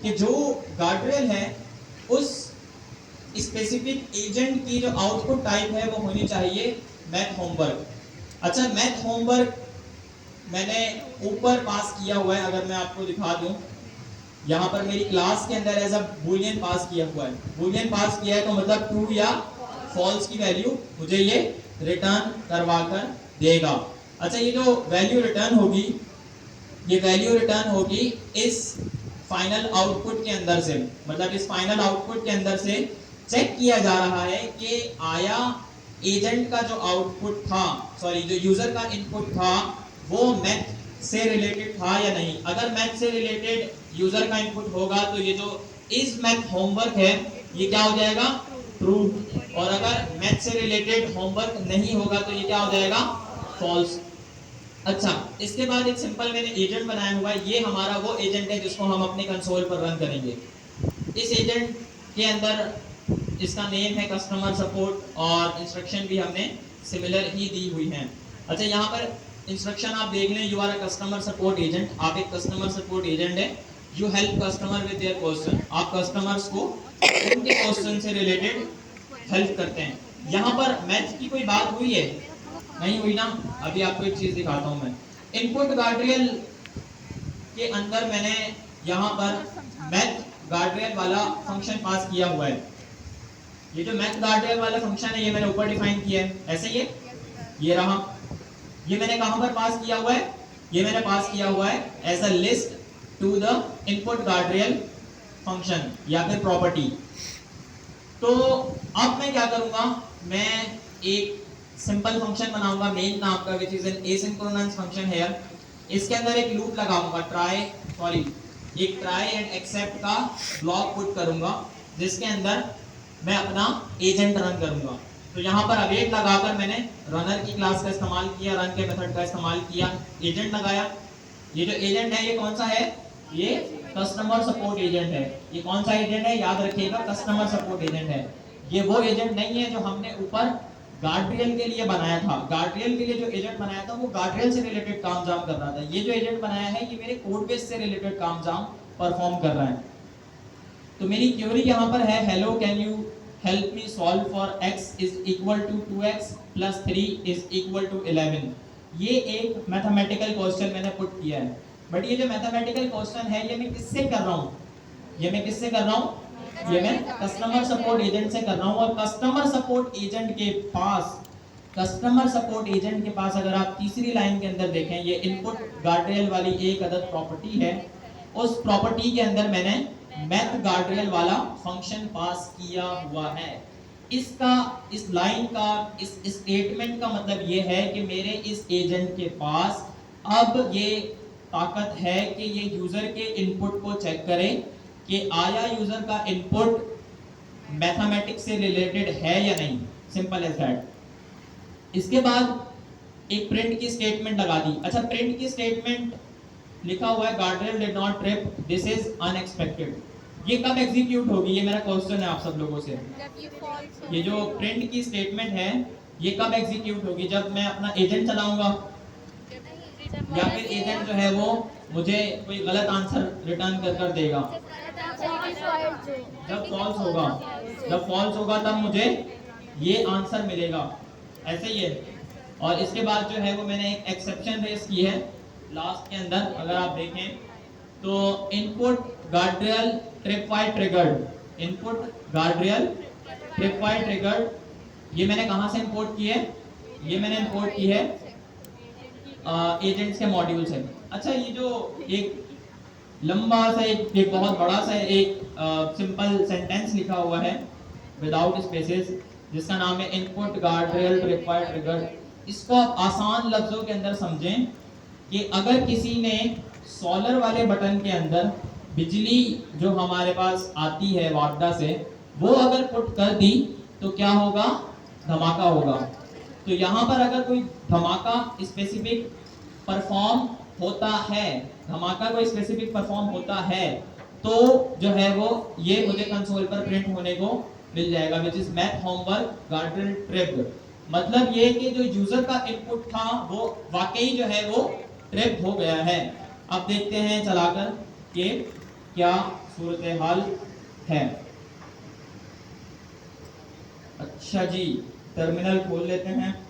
कि जो गार्डरेल है उस स्पेसिफिक एजेंट की जो आउटपुट टाइप है वो होनी चाहिए मैथ होमवर्क। अच्छा, मैथ होमवर्क मैंने ऊपर पास किया हुआ है, अगर मैं आपको दिखा दूं, यहाँ पर मेरी क्लास के अंदर एज अ बूलियन पास किया हुआ है। बूलियन पास किया है तो मतलब ट्रू या फॉल्स की वैल्यू मुझे ये रिटर्न करवा कर देगा। अच्छा, ये जो वैल्यू रिटर्न होगी, ये वैल्यू रिटर्न होगी इस फाइनल आउटपुट के अंदर से, मतलब इस फाइनल आउटपुट के अंदर से चेक किया जा रहा है कि आया एजेंट का जो आउटपुट था, सॉरी जो यूजर का इनपुट था, वो मैथ से रिलेटेड था या नहीं। अगर मैथ से रिलेटेड यूजर का इनपुट होगा तो ये जो इस मैथ होमवर्क है ये क्या हो जाएगा, ट्रू। और अगर मैथ से रिलेटेड होमवर्क नहीं होगा तो ये क्या हो जाएगा, फॉल्स। अच्छा, इसके बाद एक सिंपल मैंने एजेंट बनाया हुआ है, ये हमारा वो एजेंट है जिसको हम अपने कंसोल पर रन करेंगे। इस एजेंट के अंदर इसका नेम है कस्टमर सपोर्ट और इंस्ट्रक्शन भी हमने सिमिलर ही दी हुई है। अच्छा, यहाँ पर इंस्ट्रक्शन आप देख लें, you are a customer support agent, आप एक कस्टमर सपोर्ट एजेंट है। You help customer with their question, आप कस्टमर्स को उनके क्वेश्चन से रिलेटेड हेल्प करते हैं। यहाँ पर मैथ की कोई बात हुई है, नहीं हुई ना। अभी आपको एक चीज दिखाता हूं मैं। इनपुट गार्ड्रेल के अंदर मैंने यहाँ पर मैथ गार्ड्रेल वाला फंक्शन पास किया हुआ है। ये जो मैथ गार्ड्रेल वाला फंक्शन है ये मैंने ऊपर डिफाइन किया है, ऐसे ये रहा। ये मैंने कहां पर पास किया हुआ है, ये मैंने पास किया हुआ है as a list to the input guardrail function या फिर प्रॉपर्टी। तो अब मैं क्या करूंगा, मैं एक सिंपल फंक्शन बनाऊंगा मेन नाम का, which is an asynchronous function here. इसके अंदर एक लूप लगाऊंगा, एक ट्राई एंड एक्सेप्ट का ब्लॉक पुट करूंगा, जिसके अंदर मैं अपना एजेंट रन करूंगा। तो यहाँ पर अवेट लगाकर मैंने रनर की क्लास का इस्तेमाल किया, रन के मेथड का इस्तेमाल किया, एजेंट लगाया। ये जो एजेंट है ये कौन सा है, ये कस्टमर सपोर्ट एजेंट है। ये कौन सा एजेंट है, याद रखिएगा, कस्टमर सपोर्ट एजेंट है। ये वो एजेंट नहीं है जो हमने ऊपर गार्ड्रेल के लिए बनाया था। गार्ड्रेल के लिए जो एजेंट बनाया था वो गार्ड्रेल से रिलेटेड काम जाम कर रहा था। ये जो एजेंट बनाया है ये मेरे कोड बेस से रिलेटेड काम जाम परफॉर्म कर रहा है। तो मेरी क्वेरी यहाँ पर है, hello can you help me solve for x is equal to 2x plus 3 is equal to 11। ये एक मैथमेटिकल क्वेश्चन मैंने पुट किया है। बट ये जो मैथमेटिकल क्वेश्चन है ये मैं किससे कर रहा हूँ, ये मैं किससे कर रहा हूँ, ये मैं कस्टमर सपोर्ट एजेंट से कर रहा हूँ। और कस्टमर सपोर्ट एजेंट के पास अगर आप तीसरी लाइन के अंदर देखें, ये इनपुट गार्ड्रेल वाली एक अदद प्रॉपर्टी है। उस प्रॉपर्टी के अंदर मैंने मैथ गार्ड्रेल वाला फंक्शन पास किया हुआ है। इसका, इस लाइन का, इस स्टेटमेंट का मतलब ये है कि मेरे इस एजेंट के पास अब ये ताकत है कि ये यूजर के इनपुट को चेक करे कि आया यूजर का इनपुट मैथमेटिक्स से रिलेटेड है या नहीं, सिंपल एज दैट। इसके बाद एक प्रिंट की स्टेटमेंट लगा दी। अच्छा, प्रिंट की स्टेटमेंट लिखा हुआ है guardrail did not trip, this is unexpected. ये कब एग्जीक्यूट होगी, ये मेरा क्वेश्चन है आप सब लोगों से। ये जो प्रिंट की स्टेटमेंट है ये कब एग्जीक्यूट होगी, जब मैं अपना एजेंट चलाऊंगा या फिर एजेंट जो है वो मुझे कोई गलत आंसर रिटर्न कर देगा। जब फॉल्स होगा तब मुझे ये आंसर मिलेगा, ऐसे ही है। और इसके बाद जो है वो मैंने एक एक्सेप्शन रेस की है लास्ट के अंदर, अगर आप देखें तो input guardrail tripwire triggered, input guardrail tripwire triggered, ये मैंने कहां से इंपोर्ट की है, ये मैंने इंपोर्ट की है एजेंट्स के मॉड्यूल से। अच्छा, ये जो एक लंबा सा एक बहुत बड़ा सा एक सिंपल सेंटेंस लिखा हुआ है विदाउट स्पेसेस, जिसका नाम है इनपुट गार्ड्रेल रिक्वायर्ड ट्रिगर, इसको आप आसान लफ्जों के अंदर समझें कि अगर किसी ने सोलर वाले बटन के अंदर बिजली जो हमारे पास आती है वाडा से, वो अगर पुट कर दी तो क्या होगा, धमाका होगा। तो यहाँ पर अगर कोई धमाका स्पेसिफिक परफॉर्म होता है, धमाका कोई स्पेसिफिक परफॉर्म होता है, तो जो है वो ये मुझे कंसोल पर प्रिंट होने को मिल जाएगा, which is math homework guardrail trip. मतलब ये कि जो यूजर का इनपुट था वो वाकई जो है वो ट्रिप हो गया है। अब देखते हैं चलाकर कि क्या सूरत हाल है। अच्छा जी, टर्मिनल खोल लेते हैं।